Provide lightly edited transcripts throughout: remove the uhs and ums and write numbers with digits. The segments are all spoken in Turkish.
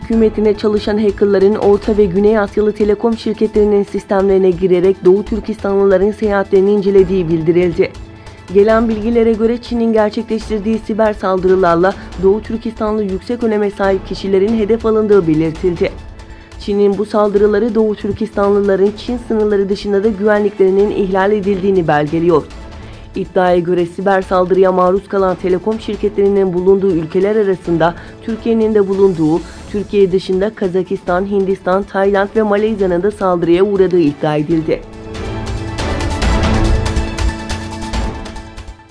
hükümetine çalışan hackerların Orta ve Güney Asyalı telekom şirketlerinin sistemlerine girerek Doğu Türkistanlıların seyahatlerini incelediği bildirildi. Gelen bilgilere göre Çin'in gerçekleştirdiği siber saldırılarla Doğu Türkistanlı yüksek öneme sahip kişilerin hedef alındığı belirtildi. Çin'in bu saldırıları Doğu Türkistanlıların Çin sınırları dışında da güvenliklerinin ihlal edildiğini belgeliyor. İddiaya göre siber saldırıya maruz kalan telekom şirketlerinin bulunduğu ülkeler arasında Türkiye'nin de bulunduğu, Türkiye dışında Kazakistan, Hindistan, Tayland ve Malezya'nın da saldırıya uğradığı iddia edildi.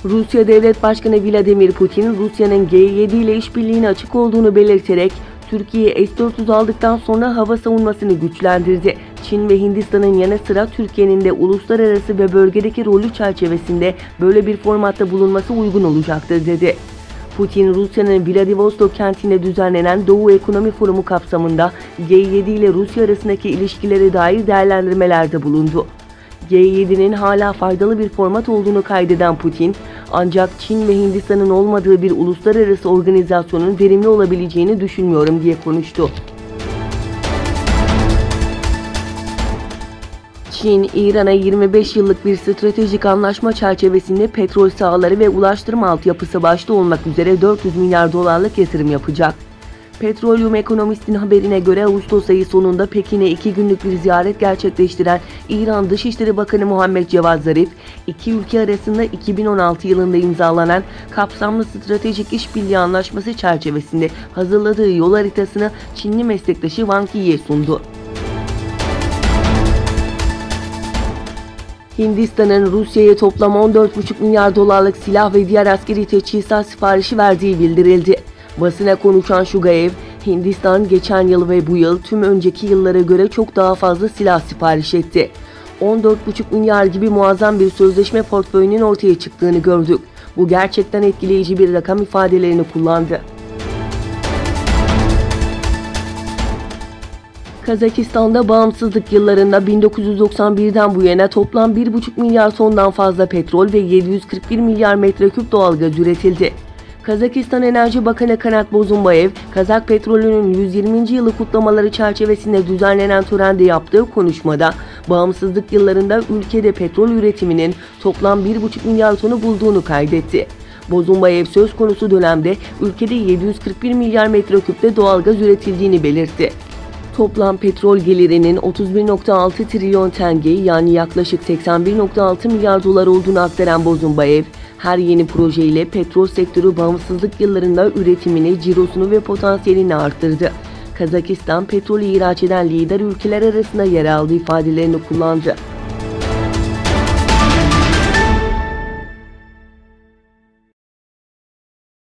Rusya Devlet Başkanı Vladimir Putin, Rusya'nın G7 ile işbirliğine açık olduğunu belirterek, Türkiye S-400 aldıktan sonra hava savunmasını güçlendirdi. Çin ve Hindistan'ın yanı sıra Türkiye'nin de uluslararası ve bölgedeki rolü çerçevesinde böyle bir formatta bulunması uygun olacaktır dedi. Putin, Rusya'nın Vladivostok kentinde düzenlenen Doğu Ekonomi Forumu kapsamında G7 ile Rusya arasındaki ilişkilere dair değerlendirmelerde bulundu. G7'nin hala faydalı bir format olduğunu kaydeden Putin, ancak Çin ve Hindistan'ın olmadığı bir uluslararası organizasyonun verimli olabileceğini düşünmüyorum diye konuştu. Çin, İran'a 25 yıllık bir stratejik anlaşma çerçevesinde petrol sahaları ve ulaştırma altyapısı başta olmak üzere 400 milyar dolarlık yatırım yapacak. Petroleum Ekonomist'in haberine göre Ağustos ayı sonunda Pekin'e 2 günlük bir ziyaret gerçekleştiren İran Dışişleri Bakanı Muhammed Cevad Zarif, iki ülke arasında 2016 yılında imzalanan kapsamlı stratejik işbirliği anlaşması çerçevesinde hazırladığı yol haritasını Çinli meslektaşı Wang Yi'ye sundu. Hindistan'ın Rusya'ya toplam 14,5 milyar dolarlık silah ve diğer askeri teçhizat siparişi verdiği bildirildi. Basına konuşan Şugayev, Hindistan geçen yıl ve bu yıl tüm önceki yıllara göre çok daha fazla silah sipariş etti. 14,5 milyar gibi muazzam bir sözleşme portföyünün ortaya çıktığını gördük. Bu gerçekten etkileyici bir rakam ifadelerini kullandı. Kazakistan'da bağımsızlık yıllarında 1991'den bu yana toplam 1,5 milyar tondan fazla petrol ve 741 milyar metreküp doğalgaz üretildi. Kazakistan Enerji Bakanı Kanat Bozumbayev, Kazak petrolünün 120. yılı kutlamaları çerçevesinde düzenlenen törende yaptığı konuşmada, bağımsızlık yıllarında ülkede petrol üretiminin toplam 1,5 milyar tonu bulduğunu kaydetti. Bozumbayev söz konusu dönemde ülkede 741 milyar metreküpte doğalgaz üretildiğini belirtti. Toplam petrol gelirinin 31,6 trilyon tenge yani yaklaşık 81,6 milyar dolar olduğunu aktaran Bozumbayev, her yeni projeyle petrol sektörü bağımsızlık yıllarında üretimini, cirosunu ve potansiyelini arttırdı. Kazakistan petrolü ihraç eden lider ülkeler arasında yer aldığı ifadelerini kullandı.